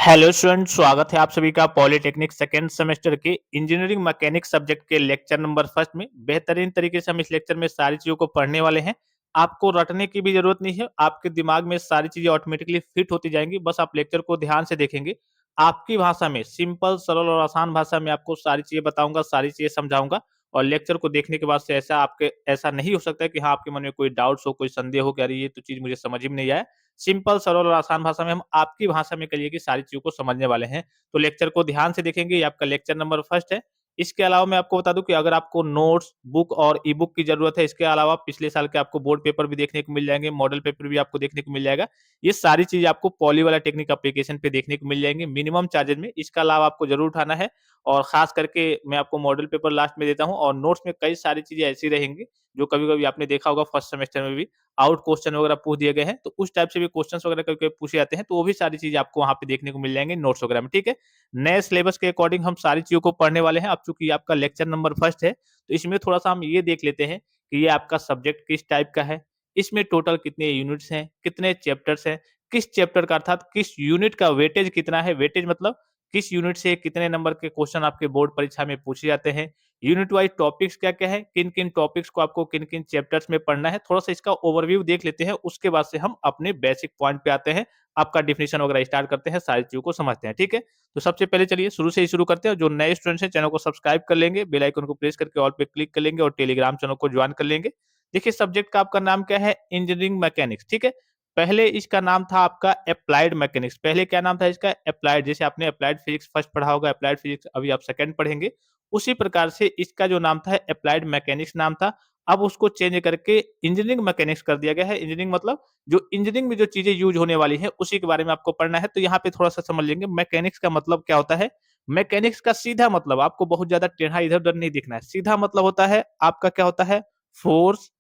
Hello student, स्वागत है आप सभी का पॉलिटेक्निक सेकेंड सेमेस्टर के इंजीनियरिंग मैकेनिक्स सब्जेक्ट के लेक्चर नंबर फर्स्ट में। बेहतरीन तरीके से हम इस लेक्चर में सारी चीजों को पढ़ने वाले हैं। आपको रटने की भी जरूरत नहीं है, आपके दिमाग में सारी चीजें ऑटोमेटिकली फिट होती जाएंगी। बस आप लेक्चर को ध्यान से देखेंगे। आपकी भाषा में, सिंपल सरल और आसान भाषा में आपको सारी चीजें बताऊंगा, सारी चीजें समझाऊंगा। और लेक्चर को देखने के बाद से ऐसा नहीं हो सकता है कि हाँ, आपके मन में कोई डाउट्स हो, कोई संदेह हो कि अरे ये तो चीज मुझे समझ ही में नहीं आया। सिंपल सरल और आसान भाषा में हम आपकी भाषा में करिए कि सारी चीज़ों को समझने वाले हैं। तो लेक्चर को ध्यान से देखेंगे, ये आपका लेक्चर नंबर फर्स्ट है। इसके अलावा मैं आपको बता दूँ कि अगर आपको नोट्स, बुक और ई-बुक की ज़रूरत है, इसके अलावा पिछले साल के आपको बोर्ड पेपर भी देखने को मिल जाएँगे, मॉडल पेपर भी आपको देखने को मिल जाएगा। ये सारी चीज़ आपको पॉली वाला टेक्निक एप्लीकेशन पे देखने को मिल जाएँगी मिनिमम चार्जेज़ में। इसका लाभ आपको ज़रूर उठाना है। और ख़ास करके मैं आपको मॉडल पेपर लास्ट में देता हूँ और नोट्स में कई सारी चीज़ें ऐसी रहेंगी, जो कभी-कभी आपने देखा होगा फर्स्ट सेमेस्टर में भी आउट क्वेश्चन वगैरह पूछ दिए गए हैं, तो उस टाइप से भी क्वेश्चंस वगैरह कभी-कभी पूछे जाते हैं, तो वो भी सारी चीज़ें आपको वहाँ पे देखने को मिल जाएँगे नोट्स वगैरह में, ठीक है? नए सिलेबस के अकॉर्डिंग हम सारी चीज़ों को पढ़ने वाले हैं। अब चूँकि ये आपका लेक्चर नंबर फर्स्ट है, तो इसमें थोड़ा-सा हम ये देख लेते हैं कि ये आपका सब्जेक्ट किस टाइप का है, इसमें टोटल कितने यूनिट्स हैं, कितने चैप्टर्स हैं, किस चैप्टर का अर्थात किस यूनिट का वेटेज कितना है, वेटेज मतलब किस यूनिट से कितने नंबर के क्वेश्चन आपके बोर्ड परीक्षा में पूछे जाते हैं, यूनिट वाइज़ टॉपिक्स क्या-क्या है, किन-किन टॉपिक्स को आपको किन-किन चैप्टर्स में पढ़ना है, थोड़ा-सा इसका ओवरव्यू देख लेते हैं, उसके बाद से हम अपने बेसिक पॉइंट पे आते हैं। आपका डेफिनिशन वगैरह स्टार्ट करते हैं, सारी चीज़ों को समझते हैं, ठीक है? तो सबसे पहले चलिए शुरू से ही शुरू करते हैं। जो नए स्टूडेंट्स हैं, चैनल को सब्सक्राइब कर लेंगे, बेल आइकन को प्रेस करके ऑल पे क्लिक कर लेंगे और टेलीग्राम चैनल को जॉइन कर लेंगे। देखिए सब्जेक्ट का आपका नाम क्या है? इंजीनियरिंग मैकेनिक्स, ठीक है? पहले इसका नाम था आपका एप्लाइड मैकेनिक्स। पहले क्या नाम था इसका? एप्लाइड। जैसे आपने एप्लाइड फिजिक्स फर्स्ट पढ़ा होगा, एप्लाइड फिजिक्स अभी आप सेकंड पढ़ेंगे। उसी प्रकार से इसका जो नाम था एप्लाइड मैकेनिक्स नाम था। अब उसको चेंज करके इंजीनियरिंग मैकेनिक्स कर दिया गया है। इंजीनियरिंग मतलब जो इंजीनियरिंग में जो चीज़ें यूज़ होने वाली हैं, उसी के बारे में आपको पढ़ना है। तो यहाँ पे थोड़ा-सा समझ लेंगे मैकेनिक्स का मतलब क्या होता है। मैकेनिक्स का सीधा मतलब आपको बहुत ज़्यादा टेढ़ा इधर-उधर नहीं दिखना है। सीधा मतलब होता है आपका क्या होता है? Force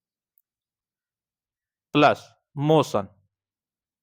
plus motion.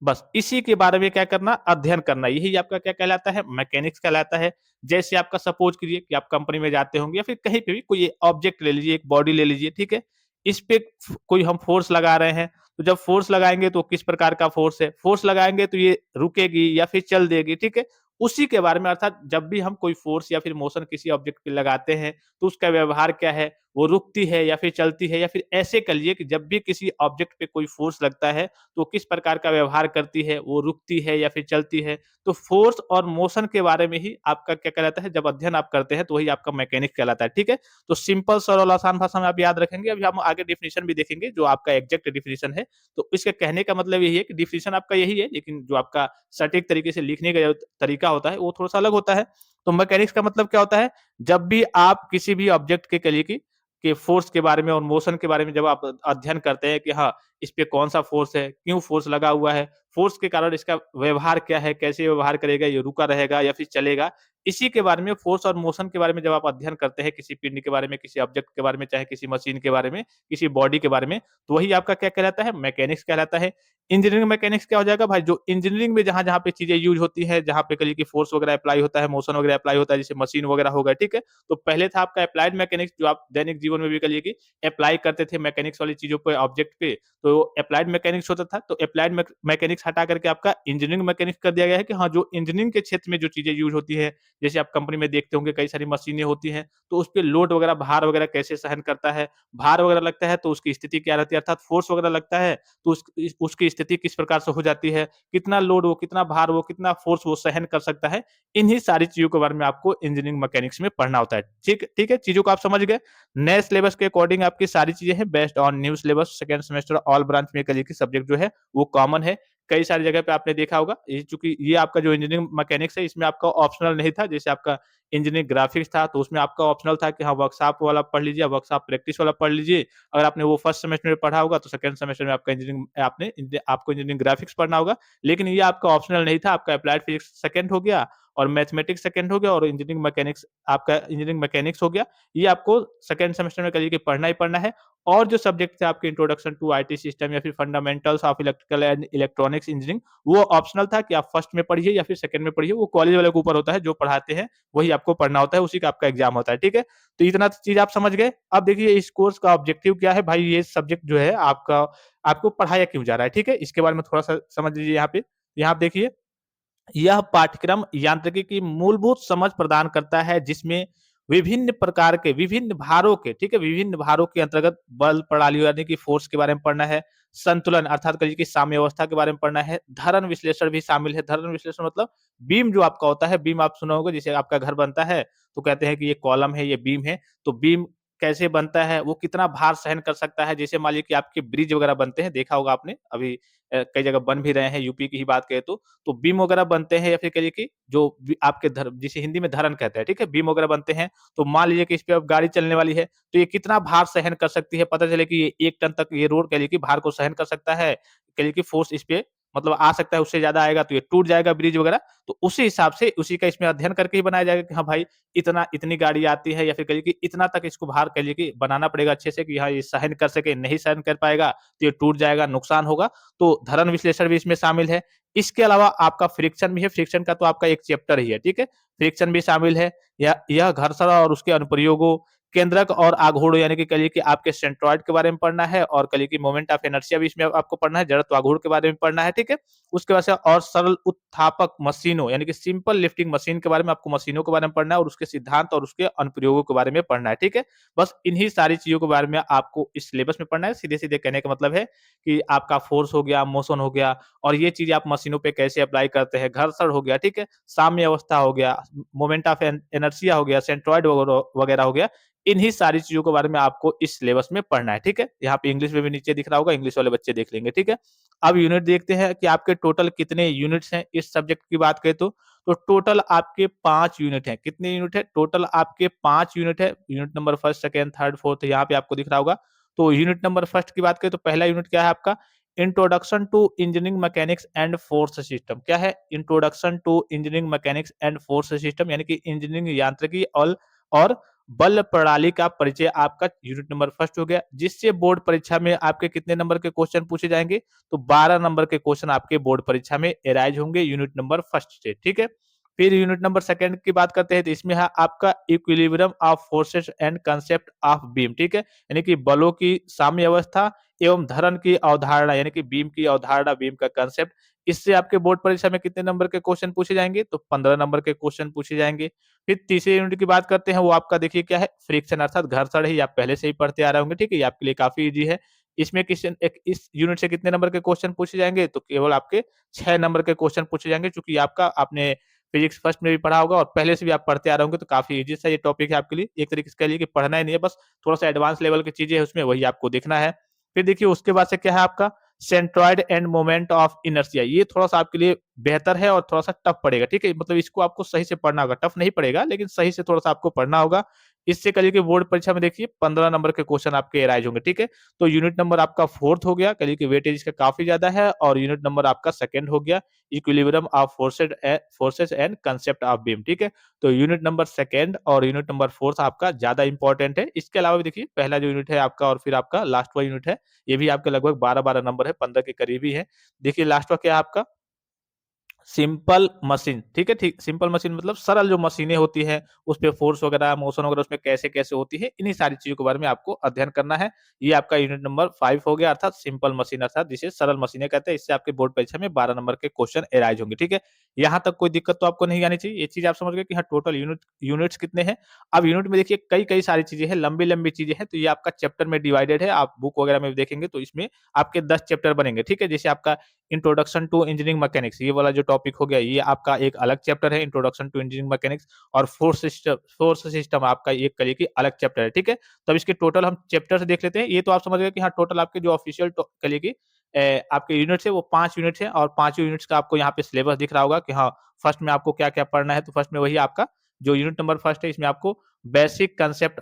बस इसी के बारे में क्या करना, अध्ययन करना, यही आपका क्या कहलाता है, मैकेनिक्स कहलाता है। जैसे आपका सपोज कीजिए कि आप कंपनी में जाते होंगे या फिर कहीं पे भी कोई ऑब्जेक्ट ले लीजिए, एक बॉडी ले लीजिए, ठीक है? इस पे कोई हम फोर्स लगा रहे हैं, तो जब फोर्स लगाएंगे तो किस प्रकार का फोर्स है, फोर्स लगाएंगे तो ये रुकेगी या फिर चल देगी, ठीक है? उसी के बारे में, अर्थात जब भी हम कोई फोर्स या फिर मोशन किसी ऑब्जेक्ट पे लगाते हैं, तो उसका व्यवहार क्या है, वो रुकती है या फिर चलती है, या फिर ऐसे कर लीजिए कि जब भी किसी ऑब्जेक्ट पे कोई फोर्स लगता है, तो किस प्रकार का व्यवहार करती है, वो रुकती है या फिर चलती है। तो फ़ोर्स और मोशन के बारे में ही आपका क्या कहलाता है, जब अध्ययन आप करते हैं, तो वही आपका मैकेनिक्स कहलाता है, ठीक है? तो सिंपल सरल आसान भाषा में आप याद रखेंगे। अभी हम आगे डेफिनिशन भी देखेंगे, जो आपका एग्ज़ैक्ट डेफिनिशन है। तो इसके कहने का मतलब यही है कि डेफिनिशन आपका यही है, लेकिन जो आपका सटीक तरीके से लिखने का जो तरीका होता है, वो थोड़ा-सा अलग होता है। तो मैकेनिक्स का मतलब क्या होता है, जब भी आप किसी भी ऑब्जेक्ट के कह लीजिए कि फ़ोर्स के बारे में और मोशन के बारे में जब आप अध्ययन करते हैं कि हाँ, इस पे कौन-सा फ़ोर्स है, क्यों फ़ोर्स लगा हुआ है, फ़ोर्स के कारण इसका व्यवहार क्या है, कैसे व्यवहार करेगा, ये रुका रहेगा या फिर चलेगा। इसी के बारे में, फ़ोर्स और मोशन के बारे में जब आप अध्ययन करते हैं, किसी पिंड के बारे में, किसी ऑब्जेक्ट के बारे में, चाहे किसी मशीन के बारे में, किसी बॉडी के बारे में, तो वही आपका क्या कहलाता है, मैकेनिक्स कहलाता है। इंजीनियरिंग मैकेनिक्स क्या हो जाएगा भाई, जो इंजीनियरिंग में जहाँ-जहाँ पे चीज़ें यूज़ होती हैं, जहाँ पे कहिए कि फ़ोर्स वगैरह अप्लाई होता है, मोशन वगैरह अप्लाई होता है, जैसे मशीन वगैरह हो गया, ठीक है? तो पहले था आपका एप्लाइड मैकेनिक्स, जो आप दैनिक जीवन में भी कहिए कि अप्लाई करते थे मैकेनिक्स वाली चीज़ों पे, ऑब्जेक्ट पे, तो अप्लाइड मैकेनिक्स होता था। तो अप्लाइड मैकेनिक्स हटा करके आपका इंजीनियरिंग मैकेनिक्स कर दिया गया है कि हाँ, जो इंजीनियरिंग के क्षेत्र में जो चीज़ें यूज़ होती हैं, जैसे आप कंपनी में देखते होंगे कई सारी मशीनें होती हैं, तो उसपे लोड वगैरह, भार वगैरह कैसे सहन करता है, भार वगैरह लगता है तो उसकी स्थिति क्या रहती है, अर्थात फोर्स वगैरह लगता है तो उसकी स्थिति किस प्रकार से हो जाती है, कितना लोड वो, कितना भार वो, कितना फोर्स वो सहन कर सकता है। इन्हीं सारी चीज़ों के बारे में आपको इंजीनियरिंग मैकेनिक्स में पढ़ना होता है। ठीक है? चीज़ों को आप समझ गए? नए सिलेबस के अकॉर्डिंग आपकी सारी चीज़ें हैं based on new syllabus. Second semester all branch में करिए कि सब्जेक्ट जो है वो कॉमन है। कई सारी जगह पे आपने देखा होगा, ये चूँकि ये आपका जो इंजीनियरिंग मैकेनिक्स है, इसमें आपका ऑप्शनल नहीं था। जैसे आपका इंजीनियरिंग ग्राफिक्स था, तो उसमें आपका ऑप्शनल था कि हाँ, वर्कशॉप वाला पढ़ लीजिए, वर्कशॉप प्रैक्टिस वाला पढ़ लीजिए। अगर आपने वो फर्स्ट सेमेस्टर में पढ़ा होगा, तो सेकंड सेमेस्टर में आपको इंजीनियरिंग ग्राफिक्स पढ़ना होगा। लेकिन ये आपका ऑप्शनल नहीं था, आपका एप्लाइड फिजिक्स सेकंड हो गया और मैथमेटिक्स सेकंड हो गया और इंजीनियरिंग मैकेनिक्स हो गया। ये आपको सेकंड सेमेस्टर में करिए कि पढ़ना ही पढ़ना है। और जो सब्जेक्ट थे आपके इंट्रोडक्शन टू आईटी सिस्टम या फिर fundamentals of electrical and electronics engineering, वो ऑप्शनल था कि आप फर्स्ट में पढ़िए या फिर सेकंड में पढ़िए, वो कॉलेज वाले के ऊपर होता है, जो पढ़ाते हैं वही आपको पढ़ना होता है, उसी का आपका एग्जाम होता है, ठीक है? तो इतना चीज़ आप समझ गए। अब देखिए इस कोर्स का ऑब्जेक्टिव क्या है भाई, ये सब्जेक्ट जो है आपका, आपको पढ़ाया क्यों जा रहा है, ठीक है? इसके बारे में थोड़ा-सा समझ लीजिए यहाँ पे। यहाँ आप देखिए, यह पाठ्यक्रम यांत्रिकी की मूलभूत समझ प्रदान करता है जिसमें विभिन्न प्रकार के विभिन्न भारों के, ठीक है, विभिन्न भारों के अंतर्गत बल प्रणाली यानी कि फोर्स के बारे में पढ़ना है, संतुलन अर्थात कहिए कि साम्यावस्था के बारे में पढ़ना है, धरण विश्लेषण भी शामिल है। धरण विश्लेषण मतलब बीम जो आपका होता है, बीम आप सुना होगा, जैसे आपका घर बनता है तो कहते हैं कि ये कॉलम है, ये बीम है, तो बीम कैसे बनता है, वो कितना भार सहन कर सकता है। जैसे मान लीजिए कि आपके ब्रिज वगैरह बनते हैं, देखा होगा आपने, अभी कई जगह बन भी रहे हैं, यूपी की ही बात करें तो बीम वगैरह बनते हैं, या फिर कहिए कि जो आपके जिसे हिंदी में धरन कहते हैं, ठीक है, बीम वगैरह बनते हैं, तो मान लीजिए कि इस पे अब गाड़ी चलने वाली है, तो ये कितना भार सहन कर सकती है, पता चले कि ये 1 टन तक ये रोड कह लीजिए कि भार को सहन कर सकता है, कह लीजिए कि फोर्स इस पे मतलब आ सकता है, उससे ज्यादा आएगा तो ये टूट जाएगा ब्रिज वगैरह। तो उसी हिसाब से उसी का इसमें अध्ययन करके ही बनाया जाएगा कि हाँ भाई, इतना इतनी गाड़ी आती है, या फिर कहिए कि इतना तक इसको भार कह लीजिए कि बनाना पड़ेगा अच्छे से कि हाँ ये सहन कर सके, नहीं सहन कर पाएगा तो ये टूट जाएगा, नुकसान होगा। तो धरण विश्लेषण भी इसमें शामिल है। इसके अलावा आपका फ्रिक्शन भी है, फ्रिक्शन का तो आपका एक चैप्टर ही है, ठीक है? फ्रिक्शन भी शामिल है। यह घर्षण और उसके अनुप्रयोगों, केंद्रक और आघूर्ण यानी कि कहिए कि आपके सेंट्रॉइड के बारे में पढ़ना है, और कहिए कि मोमेंट ऑफ इनर्शिया भी इसमें आपको पढ़ना है, जड़त्व आघूर्ण के बारे में पढ़ना है, ठीक है? उसके बाद से और सरल उत्थापक मशीनों यानी कि सिंपल लिफ्टिंग मशीन के बारे में आपको मशीनों के बारे में पढ़ना है, और उसके सिद्धांत और उसके अनुप्रयोगों के बारे में पढ़ना है, ठीक है? बस इन्हीं सारी चीज़ों के बारे में आपको इस सिलेबस में पढ़ना है। सीधे-सीधे कहने का मतलब है कि आपका फोर्स हो गया, मोशन हो गया, और ये चीज़ें आप मशीनों पे कैसे अप्लाई करते हैं, घर्षण हो गया, ठीक है? साम्य अवस्था हो गया, मोमेंट ऑफ इनर्शिया हो गया, सेंट्रॉइड वगैरह वगैरह हो गया। इन्हीं सारी चीज़ों के बारे में आपको इस सिलेबस में पढ़ना है, ठीक है? यहाँ पे इंग्लिश में भी नीचे दिख रहा होगा, इंग्लिश वाले बच्चे देख लेंगे, ठीक है? अब यूनिट देखते हैं कि आपके टोटल कितने यूनिट्स हैं इस सब्जेक्ट की बात करें तो टोटल आपके 5 यूनिट हैं। कितने यूनिट है? टोटल आपके 5 यूनिट है। यूनिट नंबर 1, 2, 3, 4 यहाँ पे आपको दिख रहा होगा। तो यूनिट नंबर 1 की बात करें तो पहला यूनिट क्या है आपका? Introduction to engineering mechanics and force system. क्या है? Introduction to engineering mechanics and force system यानी कि इंजीनियरिंग यांत्रिकी और बल प्रणाली का परिचय आपका यूनिट नंबर 1 हो गया, जिससे बोर्ड परीक्षा में आपके कितने नंबर के क्वेश्चन पूछे जाएँगे? तो 12 नंबर के क्वेश्चन आपके बोर्ड परीक्षा में एराइज होंगे यूनिट नंबर 1 से, ठीक है? फिर यूनिट नंबर 2 की बात करते हैं तो इसमें है आपका equilibrium of forces and concept of beam, ठीक है? यानी कि बलों की साम्य अवस्था एवं धरण की अवधारणा यानी कि बीम की अवधारणा, बीम का कांसेप्ट, इससे आपके बोर्ड परीक्षा में कितने नंबर के क्वेश्चन पूछे जाएँगे? तो 15 नंबर के क्वेश्चन पूछे जाएँगे। फिर तीसरे यूनिट की बात करते हैं, वो आपका देखिए क्या है? फ्रिक्शन अर्थात घर्षण है, ये आप पहले से ही पढ़ते आ रहे होंगे, ठीक है? ये आपके लिए काफ़ी ईज़ी है। इसमें क्वेश्चन एक इस यूनिट से कितने नंबर के क्वेश्चन पूछे जाएँगे? तो केवल आपके 6 नंबर के क्वेश्चन पूछे जाएँगे, चूँकि आपका आपने फिजिक्स फर्स्ट में भी पढ़ा होगा और पहले से भी आप पढ़ते आ रहे होंगे, तो काफ़ी ईज़ी सा ये टॉपिक है आपके लिए। एक तरीके से कह लीजिए कि पढ़ना ही नहीं है, बस थोड़ा-सा एडवांस लेवल की चीज़ें हैं उसमें, वही आपको देखना है। फिर देखिए उसके बाद से क्या है आपका centroid end moment of inertia, ये थोड़ा-सा आपके लिए बेहतर है और थोड़ा-सा टफ पड़ेगा, ठीक है? मतलब इसको आपको सही से पढ़ना होगा, टफ नहीं पड़ेगा, लेकिन सही से थोड़ा-सा आपको पढ़ना होगा। इससे कहिए कि बोर्ड परीक्षा में देखिए 15 नंबर के क्वेश्चन आपके एराइज़ होंगे, ठीक है? तो यूनिट नंबर आपका 4th हो गया, कहिए कि वेटेज इसका काफ़ी ज़्यादा है, और यूनिट नंबर आपका 2nd हो गया, equilibrium of forces and concept of beam, ठीक है? तो यूनिट नंबर 2nd और यूनिट नंबर 4th आपका ज़्यादा इंपॉर्टेंट है। इसके अलावा भी देखिए पहला जो यूनिट है आपका और फिर आपका लास्ट वाला यूनिट है, ये भी आपके लगभग 12-12 नंबर है, 15 के करीब ही है। देखिए लास्ट वाला क्या है आपका? सिंपल मशीन, ठीक है? ठीक सिंपल मशीन मतलब सरल जो मशीनें होती हैं, उसपे फ़ोर्स वगैरह, मोशन वगैरह उसमें कैसे-कैसे होती है, इन्हीं सारी चीज़ों के बारे में आपको अध्ययन करना है। ये आपका यूनिट नंबर 5 हो गया अर्थात सिंपल मशीन अर्थात जिसे सरल मशीनें कहते हैं। इससे आपके बोर्ड परीक्षा में 12 नंबर के क्वेश्चन एराइज़ होंगे, ठीक है? यहाँ तक कोई दिक्कत तो आपको नहीं आनी चाहिए। ये चीज़ आप समझ गए कि हाँ, टोटल यूनिट्स कितने हैं? अब यूनिट में देखिए कई-कई सारी चीज़ें हैं, लंबी-लंबी चीज़ें हैं, तो ये आपका चैप्टर में डिवाइडेड है। आप बुक वगैरह में भी देखेंगे तो इसमें आपके 10 चैप्टर बनेंगे, ठीक है? जैसे आपका इंट्रोडक्शन टू इंजीनियरिंग मैकेनिक्स ये वाला जो टॉपिक हो गया, ये आपका एक अलग चैप्टर है इंट्रोडक्शन टू इंजीनियरिंग मैकेनिक्स, और फोर्स सिस्टम आपका एक करिए कि अलग चैप्टर है, ठीक है? तब इसके टोटल हम चैप्टर्स देख लेते हैं। ये तो आप समझ गए कि हाँ, टोटल आपके जो ऑफिशियल करिए कि आपके यूनिट्स है वो 5 यूनिट्स हैं, और पाँचों यूनिट्स का आपको यहाँ पे सिलेबस दिख रहा होगा कि हाँ, फर्स्ट में आपको क्या-क्या पढ़ना है, तो फर्स्ट में वही आपका जो यूनिट नंबर फर्स्ट है, इसमें आपको बेसिक कांसेप्ट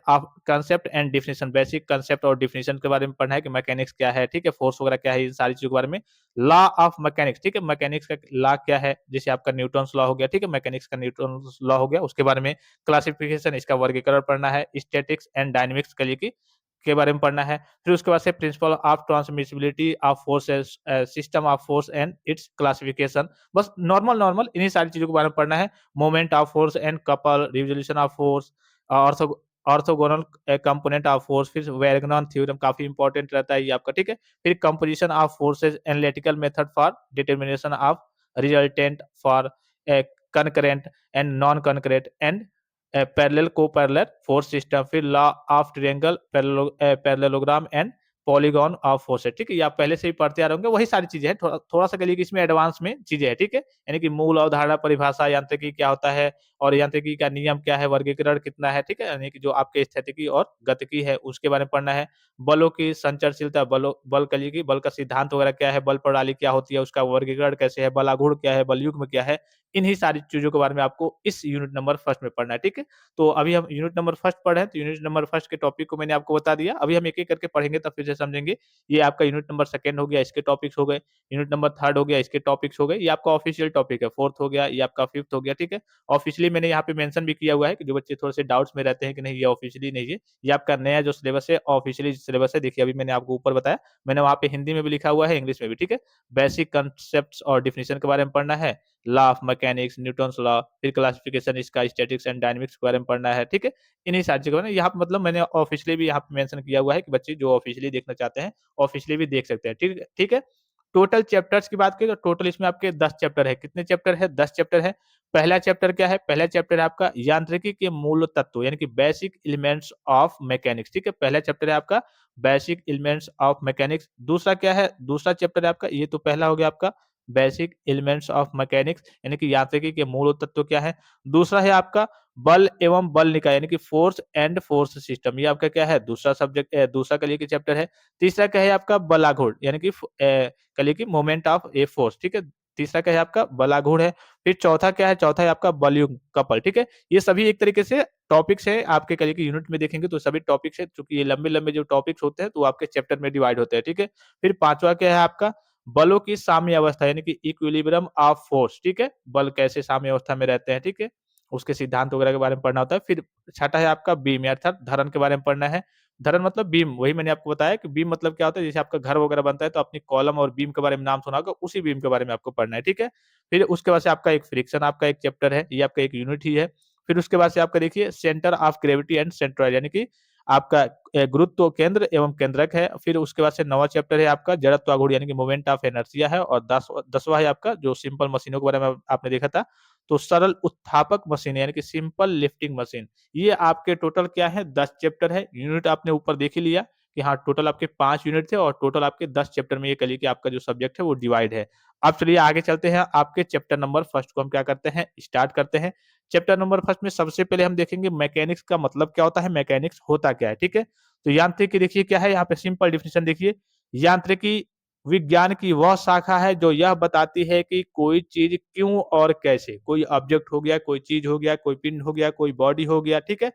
और डेफिनिशन के बारे में पढ़ना है कि मैकेनिक्स क्या है, ठीक है? फोर्स वगैरह क्या है, इन सारी चीज़ों के बारे में। लॉ ऑफ मैकेनिक्स, ठीक है? मैकेनिक्स का लॉ क्या है? जैसे आपका न्यूटन्स लॉ हो गया, ठीक है? मैकेनिक्स का न्यूटन्स लॉ हो गया, उसके बारे में क्लासिफिकेशन, इसका वर्गीकरण पढ़ना है, स्टैटिक्स एंड डायनामिक्स के लिए के बारे में पढ़ना है। फिर उसके बाद से principle of transmissibility of forces, system of force and it's classification. बस नॉर्मल इन्हीं सारी चीज़ों के बारे में पढ़ना है। Moment of force and couple, revolution of force, ortho orthogonal component of force, फिर वैगनॉन थ्योरम काफ़ी इंपॉर्टेंट रहता है ये आपका, ठीक है? फिर composition of forces, analytical method for determination of resultant for concurrent and non-concurrent and parallel co-parallel force system, फिर law of triangle parallelogram and polygon of forces, ठीक है? ये आप पहले से ही पढ़ते आ रहे होंगे, वही सारी चीज़ें हैं, थोड़ा-सा कह लीजिए कि इसमें एडवांस में चीज़ें हैं, ठीक है? यानी कि मूल अवधारणा, परिभाषा, यांत्रिकी क्या होता है और यांत्रिकी का नियम क्या है, वर्गीकरण कितना है, ठीक है? यानी कि जो आपके स्थितिकी और गतिकी है, उसके बारे में पढ़ना है। बलों की संचरशीलता, बल कह लीजिए कि बल का सिद्धांत वगैरह क्या है, बल प्रणाली क्या होती है, उसका वर्गीकरण कैसे है, बलागुण क्या है, बलयुग्म क्या है, इन्हीं सारी चीज़ों के बारे में आपको इस यूनिट नंबर फर्स्ट में पढ़ना है, ठीक है? तो अभी हम यूनिट नंबर फर्स्ट पढ़े हैं, तो यूनिट नंबर फर्स्ट के टॉपिक को मैंने आपको बता दिया। अभी हम एक-एक करके पढ़ेंगे तब फिर से समझेंगे। ये आपका यूनिट नंबर सेकंड हो गया, इसके टॉपिक्स हो गए। यूनिट नंबर थर्ड हो गया, इसके टॉपिक्स हो गए। ये आपका ऑफिशियल टॉपिक है। फोर्थ हो गया, ये आपका फिफ्थ हो गया, ठीक है? ऑफिशियली मैंने यहाँ पे मेंशन भी किया हुआ है कि जो बच्चे थोड़े से डाउट्स में रहते हैं कि नहीं ये ऑफिशियली नहीं है। ये आपका नया जो सिलेबस है, ऑफिशियली सिलेबस है। देखिए अभी मैंने आपको ऊपर बताया, मैंने वहाँ पे हिंदी में भी लिखा हुआ है, इंग्लिश में भी, ठीक है? बेसिक कांसेप्ट्स और डेफिनिशन के बारे में पढ़ना है। Law of mechanics, Newton's law, फिर क्लासिफिकेशन इसका स्टैटिक्स एंड डायनामिक्स के बारे में पढ़ना है, ठीक है? इन्हीं सारी चीज़ों में यहाँ पे मतलब मैंने ऑफिशियली भी यहाँ पे मेंशन किया हुआ है कि बच्चे जो ऑफिशियली देखना चाहते हैं, ऑफिशियली भी देख सकते हैं, ठीक है? टोटल चैप्टर्स की बात करें तो टोटल इसमें आपके 10 चैप्टर है। कितने चैप्टर है? 10 चैप्टर है। पहला चैप्टर क्या है? पहला चैप्टर है आपका यांत्रिकी के मूल तत्व यानी कि बेसिक एलिमेंट्स ऑफ मैकेनिक्स, ठीक है? पहला चैप्टर है आपका बेसिक एलिमेंट्स ऑफ मैकेनिक्स। दूसरा क्या है? दूसरा चैप्टर है आपका, ये तो पहला हो गया आपका बेसिक एलिमेंट्स ऑफ मैकेनिक्स यानी कि यांत्रिकी के मूल तत्व क्या है? दूसरा है आपका बल एवं बल निकाय यानी कि फोर्स एंड फोर्स सिस्टम, ये आपका क्या है? दूसरा सब्जेक्ट दूसरा कह लीजिए कि चैप्टर है। तीसरा क्या है आपका? बलाघूर्ण यानी कि कह लीजिए कि मोमेंट ऑफ ए फोर्स, ठीक है? तीसरा क्या है आपका? बलाघूर्ण है। फिर चौथा क्या है? चौथा है आपका बलयुग्म कपल, ठीक है? ये सभी एक तरीके से टॉपिक्स हैं, आपके कह लीजिए कि यूनिट में देखेंगे तो सभी टॉपिक्स हैं, चूँकि ये लंबे-लंबे जो टॉपिक्स होते हैं, तो वो आपके चैप्टर में डिवाइड होते हैं, ठीक है? फिर पाँचवाँ क्या है आपका? बलों की साम्य अवस्था यानी कि इक्विलिब्रियम ऑफ फोर्स, ठीक है? बल कैसे साम्य अवस्था में रहते हैं, ठीक है? उसके सिद्धांत वगैरह के बारे में पढ़ना होता है। फिर छठा है आपका बीम अर्थात धरन के बारे में पढ़ना है। धरन मतलब बीम, वही मैंने आपको बताया कि बीम मतलब क्या होता है, जैसे आपका घर वगैरह बनता है तो अपनी कॉलम और बीम के बारे में नाम सुना होगा, उसी बीम के बारे में आपको पढ़ना है, ठीक है? फिर उसके बाद से आपका एक फ्रिक्शन आपका एक चैप्टर है, ये आपका एक यूनिट ही है। फिर उसके बाद से आपका देखिए centre of gravity and centroid यानी कि आपका गुरुत्व केंद्र एवं केंद्रक है। फिर उसके बाद से 9वाँ चैप्टर है आपका जड़त्वाघूर्ण यानी कि मोमेंट ऑफ इनर्शिया है और 10वाँ है आपका जो सिंपल मशीनों के बारे में आपने देखा था, तो सरल उत्थापक मशीन यानी कि सिंपल लिफ्टिंग मशीन। ये आपके टोटल क्या है? 10 चैप्टर है। यूनिट आपने ऊपर देख ही लिया कि हाँ, टोटल आपके 5 यूनिट थे और टोटल आपके 10 चैप्टर में ये कह लीजिए कि आपका जो सब्जेक्ट है वो डिवाइड है। अब चलिए आगे चलते हैं, आपके चैप्टर नंबर फर्स्ट को हम क्या करते हैं? स्टार्ट करते हैं। चैप्टर नंबर फर्स्ट में सबसे पहले हम देखेंगे मैकेनिक्स का मतलब क्या होता है? मैकेनिक्स होता क्या है? ठीक है? तो यांत्रिकी देखिए क्या है? यहाँ पे सिंपल डेफिनिशन देखिए, यांत्रिकी विज्ञान की वह शाखा है जो यह बताती है कि कोई चीज़ क्यों और कैसे, कोई ऑब्जेक्ट हो गया, कोई चीज़ हो गया, कोई पिंड हो गया, कोई बॉडी हो गया, ठीक है?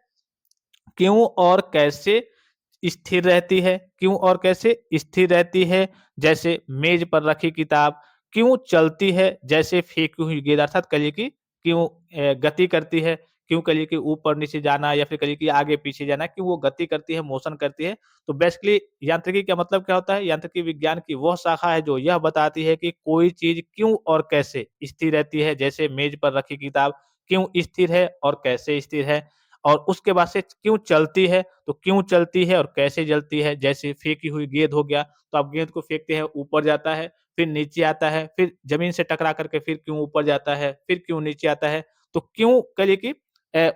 क्यों और कैसे स्थिर रहती है, क्यों और कैसे स्थिर रहती है, जैसे मेज़ पर रखी किताब, क्यों चलती है, जैसे फेंकी हुई गेंद अर्थात कहिए कि क्यों गति करती है, क्यों कहिए कि ऊपर-नीचे जाना या फिर कहिए कि आगे-पीछे जाना, क्यों वो गति करती है, मोशन करती है। तो बेसिकली यांत्रिकी का मतलब क्या होता है? यांत्रिकी विज्ञान की वह शाखा है जो यह बताती है कि कोई चीज़ क्यों और कैसे स्थिर रहती है, जैसे मेज़ पर रखी किताब क्यों स्थिर है और कैसे स्थिर है। और उसके बाद से क्यों चलती है, तो क्यों चलती है और कैसे जलती है, जैसे फेंकी हुई गेंद हो गया, तो आप गेंद को फेंकते हैं, ऊपर जाता है, फिर नीचे आता है, फिर ज़मीन से टकरा करके फिर क्यों ऊपर जाता है, फिर क्यों नीचे आता है। तो क्यों कहिए कि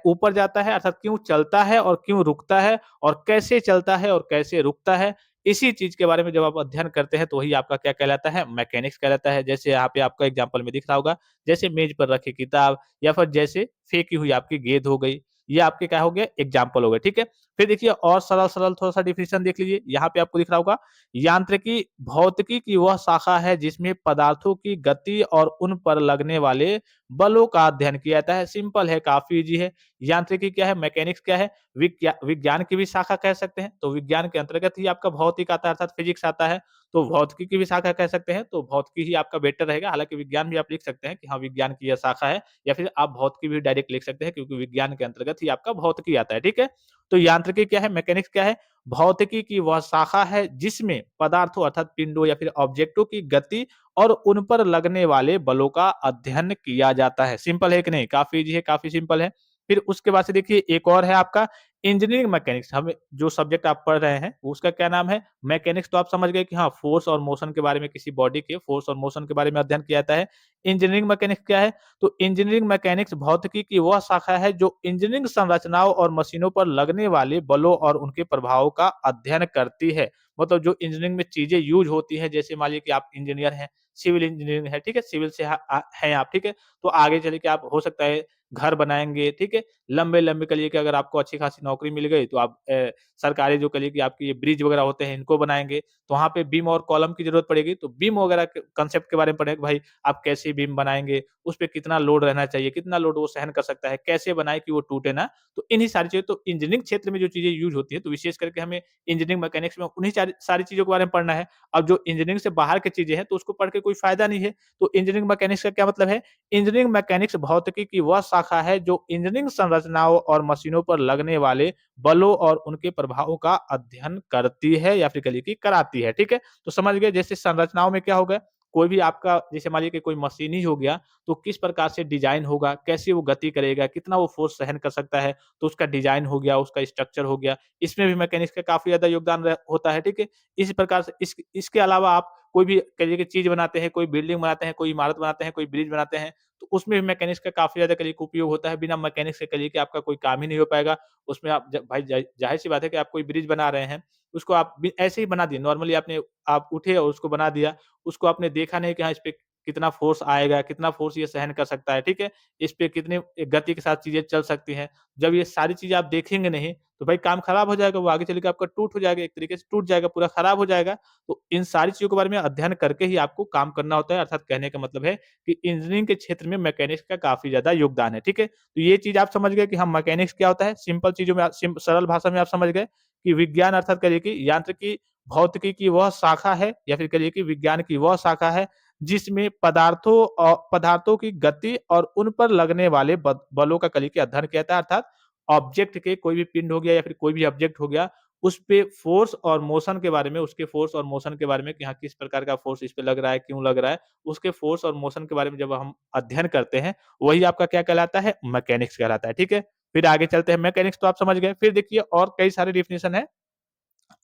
ऊपर जाता है अर्थात क्यों चलता है और क्यों रुकता है और कैसे चलता है और कैसे रुकता है, इसी चीज़ के बारे में जब आप अध्ययन करते हैं, तो वही आपका क्या कहलाता है, मैकेनिक्स कहलाता है। जैसे यहाँ पे आपको एग्ज़ाम्पल में दिख रहा होगा, जैसे मेज़ पर रखी किताब या फिर जैसे फेंकी हुई आपकी गेंद हो गई। ये आपके क्या हो गए एग्जाम्पल हो गए, ठीक है? फिर देखिए और सरल-सरल थोड़ा-सा डेफिनिशन देख लीजिए, यहाँ पे आपको दिख रहा होगा, यांत्रिकी भौतिकी की वह शाखा है जिसमें पदार्थों की गति और उन पर लगने वाले बलों का अध्ययन किया जाता है। सिंपल है, काफ़ी ईज़ी है। यांत्रिकी क्या है, मैकेनिक्स क्या है, विज्ञान की भी शाखा कह सकते हैं, तो विज्ञान के अंतर्गत ही आपका भौतिक आता है अर्थात फिजिक्स आता है, तो भौतिकी की भी शाखा कह सकते हैं, तो भौतिकी ही आपका बेटर रहेगा। हालाँकि विज्ञान भी आप लिख सकते हैं कि हाँ, विज्ञान की यह शाखा है या फिर आप भौतिकी भी डायरेक्ट लिख सकते हैं क्योंकि विज्ञान के अंतर्गत ही आपका भौतिकी आता है, ठीक है? तो यांत्रिकी क्या है, मैकेनिक्स क्या है? भौतिकी की वह शाखा है जिसमें पदार्थों अर्थात पिंडों या फिर ऑब्जेक्टों की गति और उन पर लगने वाले बलों का अध्ययन किया जाता है। सिंपल है कि नहीं? काफ़ी ईज़ी है, काफ़ी सिंपल है। फिर उसके बाद से देखिए एक और है आपका इंजीनियरिंग मैकेनिक्स हमें जो सब्जेक्ट आप पढ़ रहे हैं, वो उसका क्या नाम है? मैकेनिक्स। तो आप समझ गए कि हाँ, फ़ोर्स और मोशन के बारे में किसी बॉडी के फ़ोर्स और मोशन के बारे में अध्ययन किया जाता है। इंजीनियरिंग मैकेनिक्स क्या है? तो इंजीनियरिंग मैकेनिक्स भौतिकी की वह शाखा है जो इंजीनियरिंग संरचनाओं और मशीनों पर लगने वाले बलों और उनके प्रभावों का अध्ययन करती है। मतलब जो इंजीनियरिंग में चीज़ें यूज़ होती हैं, जैसे मान लीजिए कि आप इंजीनियर हैं, सिविल इंजीनियरिंग है, ठीक है? सिविल से हैं आप, ठीक है? तो आगे चल के आप हो सकता है घर बनाएँगे, ठीक है? लंबे-लंबे कहिए कि अगर आपको अच्छी-खासी नौकरी मिल गई तो आप सरकारी जो कहिए कि आपके ये ब्रिज वगैरह होते हैं इनको बनाएँगे, तो वहाँ पे बीम और कॉलम की ज़रूरत पड़ेगी, तो बीम वगैरह के कांसेप्ट के बारे में पढ़ेंगे भाई आप कैसे बीम बनाएँगे, उस पे कितना लोड रहना चाहिए, कितना लोड वो सहन कर सकता है, कैसे बनाएँ कि वो टूटे ना। तो इन्हीं सारी चीज़ें तो इंजीनियरिंग क्षेत्र में जो चीज़ें यूज़ होती हैं, तो विशेष करके हमें इंजीनियरिंग मैकेनिक्स में उन्हीं सारी चीज़ों के बारे में पढ़ना है। अब जो इंजीनियरिंग से बाहर की चीज़ें हैं, तो उसको पढ़ के कोई फ़ायदा नहीं है। तो इंजीनियरिंग मैकेनिक्स का क्या मतलब है? इंजीनियरिंग मैकेनिक्स भौतिकी की वह शाखा है जो इंजीनियरिंग संरचनाओं और मशीनों पर लगने वाले बलों और उनके प्रभावों का अध्ययन करती है या फिर कहिए कि कराती है, ठीक है? तो समझ गए जैसे संरचनाओं में क्या होगा, कोई भी आपका जैसे मान लीजिए कि कोई मशीन ही हो गया, तो किस प्रकार से डिज़ाइन होगा, कैसे वो गति करेगा, कितना वो फ़ोर्स सहन कर सकता है, तो उसका डिज़ाइन हो गया, उसका स्ट्रक्चर हो गया, इसमें भी मैकेनिक्स का काफ़ी ज़्यादा योगदान होता है, ठीक है? इस प्रकार से इसके अलावा आप कोई भी कहिए कि चीज़ बनाते हैं, कोई बिल्डिंग बनाते हैं, कोई इमारत बनाते हैं, कोई ब्रिज बनाते हैं, तो उसमें भी मैकेनिक्स का काफ़ी ज़्यादा कहिए कि उपयोग होता है। बिना मैकेनिक्स के कहिए कि आपका कोई काम ही नहीं हो पाएगा। उसमें आप ज भाई ज़ाहिर-सी बात है कि आप कोई ब्रिज बना रहे हैं, उसको आप बि ऐसे ही बना दिए, नॉर्मली आप उठे और उसको बना दिया। उसको आपने देखा नहीं कि हाँ, इस पे कितना फ़ोर्स आएगा, कितना फ़ोर्स ये सहन कर सकता है, ठीक है? इस पे कितने गति के साथ चीज़ें चल सकती हैं। जब ये सारी चीज़ें आप देखेंगे नहीं, तो भाई काम खराब हो जाएगा, वो आगे चल के आपका टूट हो जाएगा, एक तरीके से टूट जाएगा, पूरा खराब हो जाएगा। तो इन सारी चीज़ों के बारे में अध्ययन करके ही आपको काम करना होता है, अर्थात कहने का मतलब है कि इंजीनियरिंग के क्षेत्र में मैकेनिक्स का काफ़ी ज़्यादा योगदान है, ठीक है? तो ये चीज़ आप समझ गए कि हाँ, मैकेनिक्स क्या होता है? सिंपल चीज़ों में सरल भाषा में आप समझ गए कि विज्ञान अर्थात कहिए कि यांत्रिकी, भौतिकी की वह शाखा है या फिर कहिए कि विज्ञान की वह शाखा है, जिसमें पदार्थों की गति और उन पर लगने वाले बलों का कहिए कि अध्ययन किया जाता है, अर्थात ऑब्जेक्ट के कोई भी पिंड हो गया या फिर कोई भी ऑब्जेक्ट हो गया, उस पे फ़ोर्स और मोशन के बारे में, उसके फ़ोर्स और मोशन के बारे में कि हाँ, किस प्रकार का फ़ोर्स इस पे लग रहा है, क्यों लग रहा है, उसके फ़ोर्स और मोशन के बारे में जब हम अध्ययन करते हैं, वही आपका क्या कहलाता है? मैकेनिक्स कहलाता है, ठीक है? फिर आगे चलते हैं, मैकेनिक्स तो आप समझ गए। फिर देखिए और कई सारे डेफिनिशन हैं।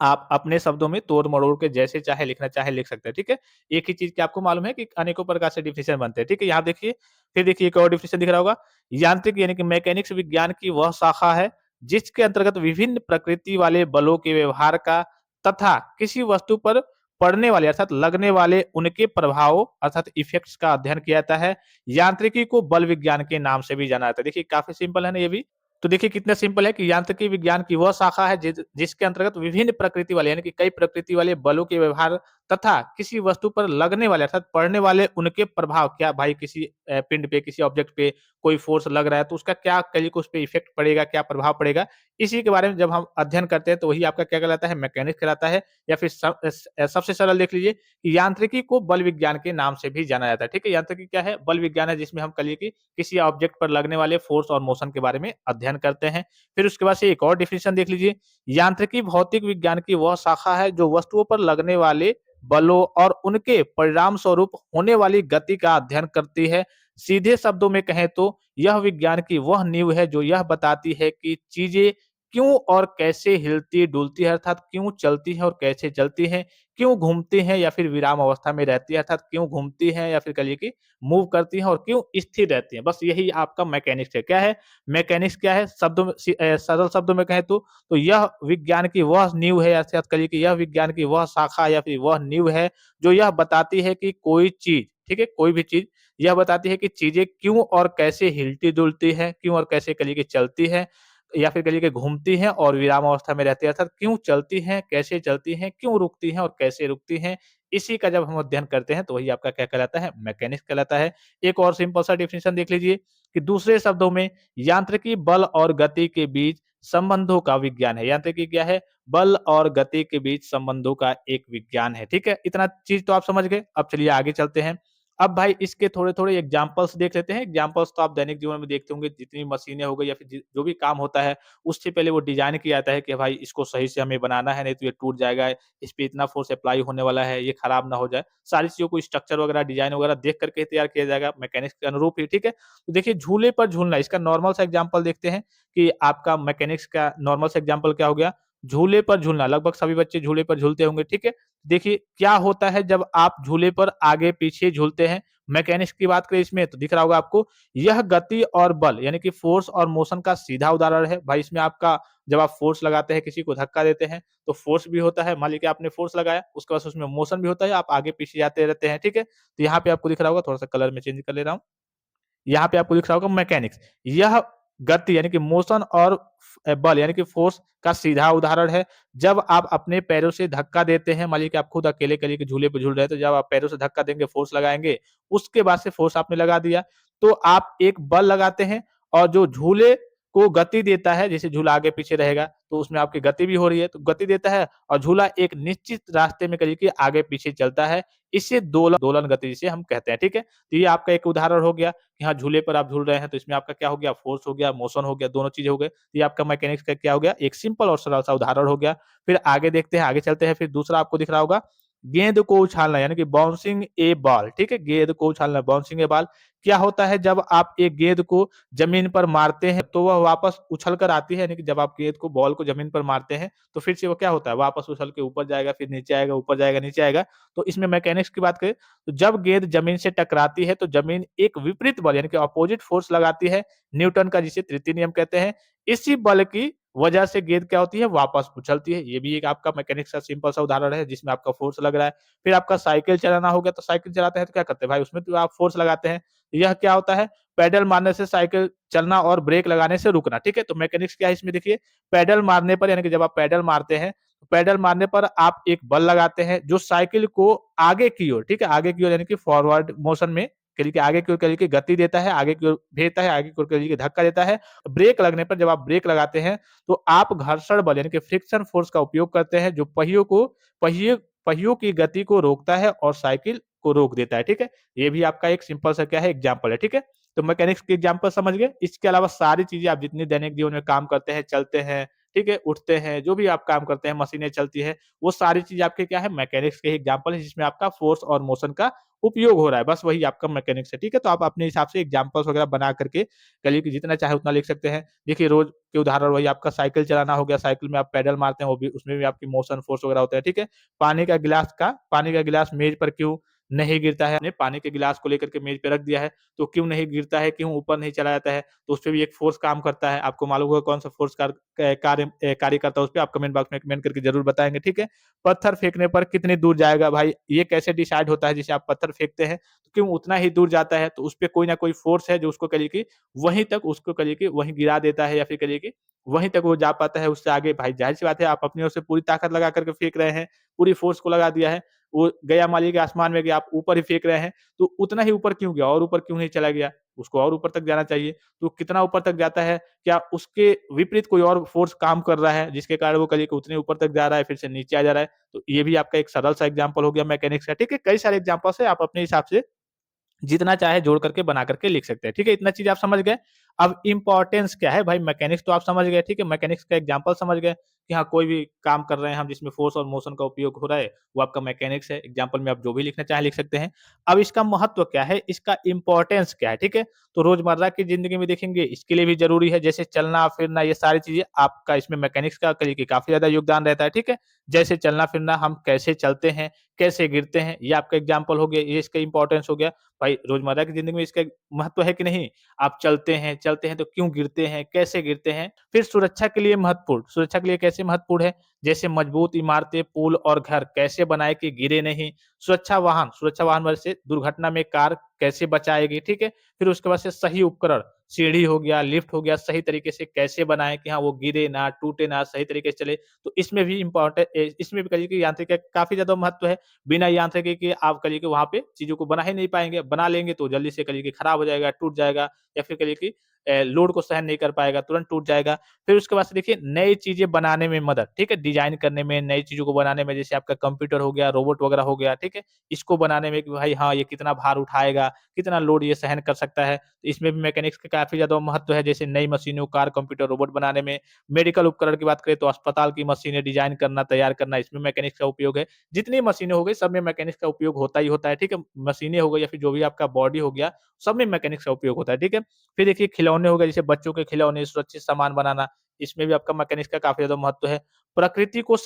आप अपने शब्दों में तोड़-मरोड़ के जैसे चाहे लिखना चाहे लिख सकते हैं, ठीक है? एक ही चीज़ की आपको मालूम है कि अनेकों प्रकार से डिफिनेशन बनते हैं, ठीक है? यहाँ देखिए, फिर देखिए एक और डिफिनेशन दिख रहा होगा, यांत्रिक यानी कि मैकेनिक्स विज्ञान की वह शाखा है, जिसके अंतर्गत विभिन्न प्रकृति वाले बलों के व्यवहार का तथा किसी वस्तु पर पड़ने वाले अर्थात लगने वाले उनके प्रभाव अर्थात इफेक्ट्स का अध्ययन किया जाता है। यांत्रिकी को बल विज्ञान के नाम से भी जाना जाता है। देखिए काफ़ी सिंपल है ना ये भी। तो देखिए कितना सिंपल है कि यांत्रिकी विज्ञान की वह शाखा है जिसके अंतर्गत विभिन्न प्रकृति वाले यानी कि कई प्रकृति वाले बलों के व्यवहार तथा किसी वस्तु पर लगने वाले अर्थात पड़ने वाले उनके प्रभाव क्या भाई किसी पिंड पे किसी ऑब्जेक्ट पे कोई फोर्स लग रहा है तो उसका क्या कहिए कि उस पे इफेक्ट पड़ेगा क्या प्रभाव पड़ेगा इसी के बारे में जब हम अध्ययन करते हैं तो वही आपका क्या कहलाता है मैकेनिक्स कहलाता है या फिर सबसे सरल देख लीजिए कि यांत्रिकी को बल विज्ञान के नाम से भी जाना जाता है ठीक है यांत्रिकी क्या है बल विज्ञान है जिसमें हम कहिए कि किसी ऑब्जेक्ट पर लगने वाले फोर्स और मोशन के बारे में अध्ययन करते हैं फिर उसके बाद से एक और डिफिनेशन देख लीजिए यांत्रिकी भौतिक विज्ञान की वह शाखा है जो वस्तुओं पर लगने वाले बलों और उनके परिणाम स्वरूप होने वाली गति का अध्ययन करती है सीधे शब्दों में कहें तो यह विज्ञान की वह नींव है जो यह बताती है कि चीजें क्यों और कैसे हिलती डुलती है अर्थात क्यों चलती है और कैसे चलती है क्यों घूमती हैं या फिर विराम अवस्था में रहती है अर्थात क्यों घूमती हैं या फिर कहिए कि मूव करती हैं और क्यों स्थिर रहती हैं बस यही आपका मैकेनिक्स है क्या है मैकेनिक्स क्या है शब्दों में सरल शब्दों में कहें तो यह विज्ञान की वह नींव है अर्थात कहिए कि यह विज्ञान की वह शाखा या फिर वह नींव है जो यह बताती है कि कोई चीज ठीक है कोई भी चीज यह बताती है कि चीजें क्यों और कैसे हिलती डुलती है क्यों और कैसे कहिए कि चलती है या फिर कहिए कि घूमती हैं और विराम अवस्था में रहती है अर्थात क्यों चलती हैं, कैसे चलती हैं, क्यों रुकती हैं और कैसे रुकती हैं। इसी का जब हम अध्ययन करते हैं तो वही आपका क्या कहलाता है मैकेनिक्स कहलाता है। एक और सिंपल सा डेफिनिशन देख लीजिए कि दूसरे शब्दों में यांत्रिकी बल और गति के बीच संबंधों का विज्ञान है। यांत्रिकी क्या है? बल और गति के बीच संबंधों का एक विज्ञान है। ठीक है? इतना चीज़ तो आप समझ गए। अब चलिए आगे चलते हैं। अब भाई इसके थोड़े-थोड़े एग्ज़ाम्पल्स देख लेते हैं। एग्ज़ाम्पल्स तो आप दैनिक जीवन में देखते होंगे, जितनी मशीनें हो गई या फिर जो भी काम होता है, उससे पहले वो डिज़ाइन किया जाता है कि भाई इसको सही से हमें बनाना है, नहीं तो ये टूट जाएगा, इस पे इतना फ़ोर्स अप्लाई होने वाला है, ये खराब ना हो जाए। सारी चीज़ों को स्ट्रक्चर वगैरह, डिज़ाइन वगैरह देख कर के तैयार किया जाएगा मैकेनिक्स के अनुरूप ही, ठीक है? तो देखिए झूले पर झूलना, इसका नॉर्मल सा एग्ज़ाम्पल देखते हैं कि आपका मैकेनिक्स का नॉर्मल सा एग्ज़ाम्पल क्या हो गया? झूले पर झूलना, लगभग सभी बच्चे झूले पर झूलते होंगे, ठीक है? देखिए क्या होता है जब आप झूले पर आगे-पीछे झूलते हैं, मैकेनिक्स की बात करें इसमें तो दिख रहा होगा आपको, यह गति और बल यानी कि फ़ोर्स और मोशन का सीधा उदाहरण है। भाई इसमें आपका जब आप फ़ोर्स लगाते हैं, किसी को धक्का देते हैं, तो फ़ोर्स भी होता है। मान लीजिए कि आपने फ़ोर्स लगाया, उसके बाद उसमें मोशन भी होता है, आप आगे-पीछे जाते रहते हैं, ठीक है? तो यहाँ पे आपको दिख रहा होगा, थोड़ा-सा कलर मैं चेंज कर ले रहा हूँ। यहाँ पे आपको दिख रहा होगा मैकेनिक्स। यह गति यानी कि मोशन और बल यानी कि फ़ोर्स का सीधा उदाहरण है। जब आप अपने पैरों से धक्का देते हैं, मान लीजिए कि आप खुद अकेले के लिए के झूले पे झूल रहे हैं, तो जब आप पैरों से धक्का देंगे, फ़ोर्स लगाएँगे, उसके बाद से फ़ोर्स आपने लगा दिया, तो आप एक बल लगाते हैं और जो झूले को गति देता है, जैसे झूला आगे-पीछे रहेगा, तो उसमें आपकी गति भी हो रही है, तो गति देता है और झूला एक निश्चित रास्ते में करिए कि आगे-पीछे चलता है। इसे दोलन गति जिसे हम कहते हैं, ठीक है? तो ये आपका एक उदाहरण हो गया कि हाँ, झूले पर आप झूल रहे हैं, तो इसमें आपका क्या हो गया, फ़ोर्स हो गया, मोशन हो गया, दोनों चीज़ें हो गए। ये आपका मैकेनिक्स का क्या हो गया, एक सिंपल और सरल सा उदाहरण हो गया। फिर आगे देखते हैं, आगे चलते हैं, फिर दूसरा आपको दिख रहा होगा, गेंद को उछालना यानी कि बाउंसिंग ए बॉल, ठीक है? गेंद को उछालना, बाउंसिंग ए बॉल। क्या होता है जब आप एक गेंद को ज़मीन पर मारते हैं, तो वह वापस उछल कर आती है, यानी कि जब आप गेंद को, बॉल को ज़मीन पर मारते हैं, तो फिर से वो क्या होता है, वापस उछल के ऊपर जाएगा, फिर नीचे आएगा, ऊपर जाएगा, नीचे आएगा। तो इसमें मैकेनिक्स की बात करें, तो जब गेंद ज़मीन से टकराती है, तो ज़मीन एक विपरीत बल यानी कि अपोज़िट फ़ोर्स लगाती है, न्यूटन का जिसे तृतीय नियम कहते हैं। इसी बल की वजह से गेंद क्या होती है, वापस उछलती है। ये भी एक आपका मैकेनिक्स का सिंपल सा उदाहरण है, जिसमें आपका फ़ोर्स लग रहा है। फिर आपका साइकिल चलाना हो गया, तो साइकिल चलाते हैं तो क्या करते हैं भाई, उसमें तो आप फ़ोर्स लगाते हैं। यह क्या होता है, पैडल मारने से साइकिल चलना और ब्रेक लगाने से रुकना, ठीक है? तो मैकेनिक्स क्या है इसमें देखिए, पैडल मारने पर यानी कि जब आप पैडल मारते हैं, पैडल मारने पर आप एक बल लगाते हैं, जो साइकिल को आगे की ओर, ठीक है? आगे की ओर यानी कि फॉरवर्ड मोशन में करिए कि आगे की ओर करिए कि गति देता है, आगे की ओर भेजता है, आगे की ओर करिए कि धक्का देता है। ब्रेक लगने पर जब आप ब्रेक लगाते हैं, तो आप घर्षण बल यानी कि फ्रिक्शन फोर्स का उपयोग करते हैं, जो पहिए पहियों की गति को रोकता है और साइकिल को रोक देता है, ठीक है? ये भी आपका एक सिंपल सा क्या है, एग्ज़ाम्पल है, ठीक है? तो मैकेनिक्स के एग्ज़ाम्पल समझ गए। इसके अलावा सारी चीज़ें आप जितनी दैनिक जीवन में काम करते हैं, चलते हैं, ठीक है? उठते हैं, जो भी आप काम करते हैं, मशीनें चलती हैं, वो सारी चीज़ आपके क्या है, मैकेनिक्स के ही एग्ज़ाम्पल है, जिसमें आपका फ़ोर्स और मोशन का उपयोग हो रहा है, बस वही आपका मैकेनिक्स है, ठीक है? तो आप अपने हिसाब से एग्ज़ाम्पल्स वगैरह बना करके करिए कि जितना चाहे उतना लिख सकते हैं। देखिए रोज़ के उदाहरण वही आपका साइकिल चलाना हो गया, साइकिल में आप पैडल मारते हैं, वो भी उसमें भी आपकी मोशन फ़ोर्स वगैरह होता है, ठीक है? पानी का गिलास मेज़ पर क्यों नहीं गिरता है? आपने पानी के गिलास को लेकर के मेज़ पे रख दिया है, तो क्यों नहीं गिरता है, क्यों ऊपर नहीं चला जाता है? तो उसपे भी एक फ़ोर्स काम करता है। आपको मालूम होगा कौन-सा फ़ोर्स कार्य करता है उसपे, आप कमेंट बॉक्स में कमेंट करके ज़रूर बताएँगे, ठीक है? पत्थर फेंकने पर कितनी दूर जाएगा भाई, ये कैसे डिसाइड होता है? जैसे आप पत्थर फेंकते हैं, तो क्यों उतना ही दूर जाता है? तो उसपे कोई ना कोई फ़ोर्स है जो उसको करिए कि वहीं तक उसको करिए कि वहीं गिरा देता है, या फिर करिए कि वहीं तक वो जा पाता है, उससे आगे भाई ज़ाहिर-सी बात है, आप अपनी ओर से पूरी ताकत लगा कर के फेंक रहे हैं, पूरी फ़ोर्स को लगा दिया है, वो गया, मान लीजिए कि आसमान में गया, आप ऊपर ही फेंक रहे हैं, तो उतना ही ऊपर क्यों गया, और ऊपर क्यों नहीं चला गया? उसको और ऊपर तक जाना चाहिए। तो कितना ऊपर तक जाता है? क्या उसके विपरीत कोई और फ़ोर्स काम कर रहा है, जिसके कारण वो करिए कि उतने ऊपर तक जा रहा है, फिर से नीचे आ जा रहा है? तो ये भी आपका एक सरल सा एग्ज़ाम्पल हो गया मैकेनिक्स का, ठीक है? कई सारे एग्ज़ाम्पल्स हैं, आप अपने हिसाब से जितना चाहे जोड़ करके बना करके लिख सकते हैं, ठीक है? इतना चीज़ आप समझ गए। अब इम्पोर्टेंस क्या है भाई, मैकेनिक्स तो आप समझ गए, ठीक है? मैकेनिक्स का एग्ज़ाम्पल समझ गए कि हाँ, कोई भी काम कर रहे हैं हम जिसमें फ़ोर्स और मोशन का उपयोग हो रहा है, वो आपका मैकेनिक्स है। एग्ज़ाम्पल में आप जो भी लिखना चाहें लिख सकते हैं। अब इसका महत्व क्या है, इसका इम्पोर्टेंस क्या है, ठीक है? तो रोज़मर्रा की ज़िंदगी में देखेंगे, इसके लिए भी ज़रूरी है, जैसे चलना-फिरना, ये सारी चीज़ें आपका इसमें मैकेनिक्स का करिए कि काफ़ी ज़्यादा योगदान रहता है, ठीक है? जैसे चलना-फिरना, हम कैसे चलते हैं, कैसे गिरते हैं, ये आपका एग्ज़ाम्पल हो गया, ये इसका इम्पोर्टेंस हो गया। भाई रोज़मर्रा की ज़िंदगी में इसका महत्व है कि नहीं? आप चलते हैं तो क्यों गिरते हैं, कैसे गिरते हैं? फिर सुरक्षा के लिए महत्वपूर्ण, सुरक्षा के लिए कैसे महत्वपूर्ण है? जैसे मजबूत इमारतें, पुल और घर कैसे बनाएँ कि गिरे नहीं? सुरक्षा वाहन वैसे दुर्घटना में कार कैसे बचाएगी, ठीक है? फिर उसके बाद से सही उपकरण, सीढ़ी हो गया, लिफ्ट हो गया, सही तरीके से कैसे बनाएँ कि हाँ, वो गिरे ना, टूटे ना, सही तरीके से चले। तो इसमें भी इसमें भी कहिए कि यांत्रिकी का काफ़ी ज़्यादा महत्व है। बिना यांत्रिकी के आप कहिए कि वहाँ पे चीज़ों को बना ही नहीं पाएँगे। बना लेंगे तो जल्दी से कहिए कि खराब हो जाएगा, टूट जाएगा या फिर कहिए कि लोड को सहन नहीं कर पाएगा, तुरंत टूट जाएगा। फिर उसके बाद से देखिए नई चीज़ें बनाने में मदद, ठीक है? डिज़ाइन करने में, नई चीज़ों को बनाने में जैसे आपका कंप्यूटर हो गया, रोबोट वगैरह हो गया, ठीक है? इसको बनाने में कि भाई हाँ, ये कितना भार उठाएगा, कितना लोड ये सहन कर सकता है। तो इसमें भी मैकेनिक्स का काफ़ी ज़्यादा महत्व है, जैसे नई मशीनों, कार, कंप्यूटर, रोबोट बनाने में। मेडिकल उपकरण की बात करें तो अस्पताल की मशीनें डिज़ाइन करना, तैयार करना, इसमें मैकेनिक्स का उपयोग है। जितनी मशीनें हो गई, सब में मैकेनिक्स का उपयोग होता ही होता है, ठीक है? मशीनें हो गई या फिर जो भी आपका बॉडी हो गया, सब में मैकेनिक्स का उपयोग होता है, ठीक है? फिर देखिए खिलौने हो गए, जैसे बच्चों के खिलौने, सुरक्षित सामान बनाना, इसमें भी आपका मैकेनिक्स का काफ़ी ज़्यादा महत्व है। प्रकृति को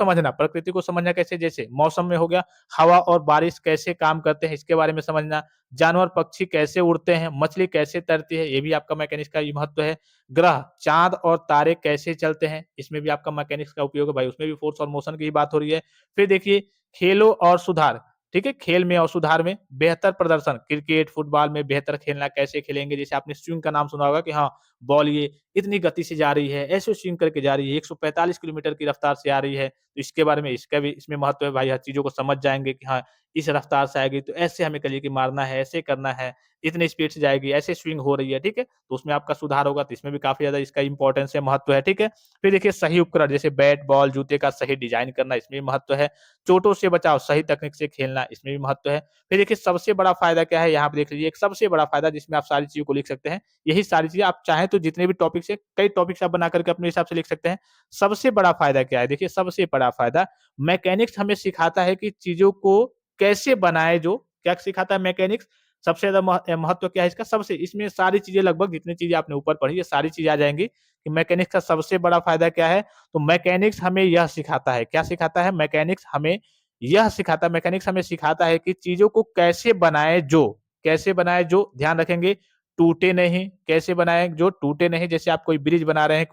समझना कैसे? जैसे मौसम में हो गया, हवा और बारिश कैसे काम करते हैं, इसके बारे में समझना। जानवर, पक्षी कैसे उड़ते हैं, मछली कैसे तैरती है, ये भी आपका मैकेनिक्स का ही महत्व है। ग्रह, चाँद और तारे कैसे चलते हैं, इसमें भी आपका मैकेनिक्स का उपयोग है भाई, उसमें भी फ़ोर्स और मोशन की ही बात हो रही है। फिर देखिए खेलों और सुधार, ठीक है? खेल में और सुधार में बेहतर प्रदर्शन, क्रिकेट, फुटबॉल में बेहतर खेलना कैसे खेलेंगे? जैसे आपने स्विंग का नाम सुना होगा कि हाँ, बॉल ये इतनी गति से जा रही है, ऐसे स्विंग करके जा रही है, 145 किलोमीटर की रफ्तार से आ रही है। तो इसके बारे में इसका भी इसमें महत्व है भाई, हर चीज़ों को समझ जाएँगे कि हाँ, इस रफ्तार से आएगी तो ऐसे हमें करिए कि मारना है, ऐसे करना है, इतनी स्पीड से जाएगी, ऐसे स्विंग हो रही है, ठीक है? तो उसमें आपका सुधार होगा, तो इसमें भी काफ़ी ज़्यादा इसका इम्पोर्टेंस है, महत्व है, ठीक है? फिर देखिए सही उपकरण जैसे बैट, बॉल, जूते का सही डिज़ाइन करना, इसमें भी महत्व है। चोटों से बचाव, सही तकनीक से खेलना, इसमें भी महत्व है। फिर देखिए सबसे बड़ा फ़ायदा क्या है, यहाँ पे देख लीजिए एक सबसे बड़ा फ़ायदा जिसमें आप सारी चीज़ों को लिख सकते हैं। यही सारी चीज़ें आप चाहें तो जितने भी टॉपिक्स हैं, कई टॉपिक्स आप बना कर के अपने हिसाब से लिख सकते हैं। सबसे बड़ा फ़ायदा क्या है? देखिए सबसे बड़ा फ़ायदा मैकेनिक्स हमें सिखाता है कि चीज़ों को कैसे बनाएँ जो क्या सिखाता है मैकेनिक्स? सबसे ज़्यादा महत्व क्या है इसका? सबसे इसमें सारी चीज़ें लगभग जितनी चीज़ें आपने ऊपर पढ़ी, ये सारी चीज़ें आ जाएँगी कि मैकेनिक्स का सबसे बड़ा फ़ायदा क्या है? तो मैकेनिक्स हमें यह सिखाता है, क्या सिखाता है? मैकेनिक्स हमें सिखाता है कि चीज़ों को कैसे बनाएँ जो ध्यान रखेंगे टूटे नहीं, कैसे बनाएँ जो टूटे नहीं, जैसे आप कोई ब्रिज बना रहे हैं,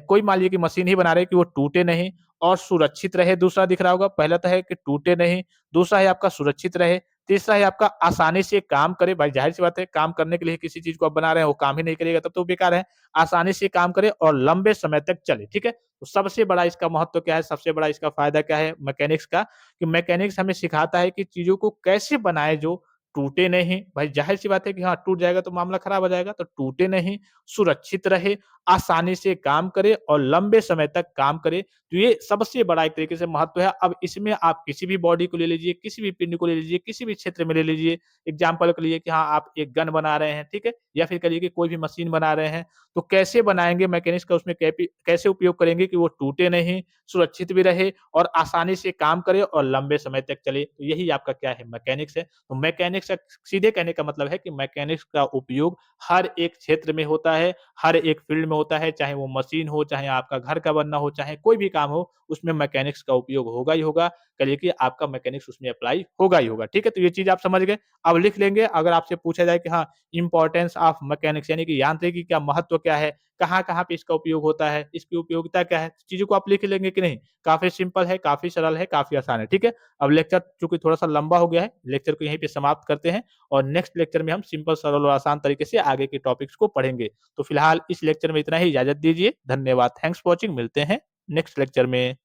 कोई मान लीजिए कि मशीन ही बना रहे हैं कि वो टूटे नहीं और सुरक्षित रहे, दूसरा दिख रहा होगा। पहला तो है कि टूटे नहीं, दूसरा है आपका सुरक्षित रहे, तीसरा है आपका आसानी से काम करे। भाई ज़ाहिर-सी बात है, काम करने के लिए किसी चीज़ को आप बना रहे हैं, वो काम ही नहीं करेगा तब तो वो बेकार है। आसानी से काम करे और लंबे समय तक चले, ठीक है? तो सबसे बड़ा इसका महत्व क्या है, सबसे बड़ा इसका फ़ायदा क्या है मैकेनिक्स का, कि मैकेनिक्स हमें सिखाता है कि चीज़ों को कैसे बनाएँ जो टूटे नहीं। भाई ज़ाहिर-सी बात है कि हाँ, टूट जाएगा तो मामला खराब हो जाएगा, तो टूटे नहीं, सुरक्षित रहे, आसानी से काम करे और लंबे समय तक काम करे। तो ये सबसे बड़ा एक तरीके से महत्व है। अब इसमें आप किसी भी बॉडी को ले लीजिए, किसी भी पिंड को ले लीजिए, किसी भी क्षेत्र में ले लीजिए। एग्ज़ाम्पल के लिए कि हाँ, आप एक गन बना रहे हैं, ठीक है? या फिर कहिए कि कोई भी मशीन बना रहे हैं, तो कैसे बनाएँगे मैकेनिक्स का उसमें कैसे उपयोग करेंगे कि वो टूटे नहीं, सुरक्षित भी रहे और आसानी से काम करे और लंबे समय तक चले। तो यही आपका क्या है मैकेनिक्स है। तो मैकेनिक्स का सीधे कहने का मतलब है कि मैकेनिक्स का उपयोग हर एक क्षेत्र में होता है, हर एक फ़ील्ड में होता है, चाहे वो मशीन हो, चाहे आपका घर का बनना हो, चाहे कोई भी काम हो, उसमें मैकेनिक्स का उपयोग होगा ही होगा। कहिए कि आपका मैकेनिक्स उसमें अप्लाई होगा ही होगा, ठीक है? तो ये चीज़ आप समझ गए। अब लिख लेंगे अगर आपसे पूछा जाए कि हाँ, इम्पोर्टेंस ऑफ मैकेनिक्स यानी कि यांत्रिकी का महत्व क्या है? कहाँ-कहाँ पे इसका उपयोग होता है? इसकी उपयोगिता क्या है? चीज़ों को आप लिख लेंगे कि नहीं? काफ़ी सिंपल है, काफ़ी सरल है, काफ़ी आसान है, ठीक है? अब लेक्चर चूँकि थोड़ा-सा लंबा हो गया है, लेक्चर को यहीं पे समाप्त करते हैं और नेक्स्ट लेक्चर में हम सिंपल, सरल और आसान तरीके से आगे के टॉपिक्स को पढ़ेंगे। तो फिलहाल इस लेक्चर में इतना ही, इजाज़त दीजिए। धन्यवाद। Thanks for watching. मिलते हैं नेक्स्ट लेक्चर में।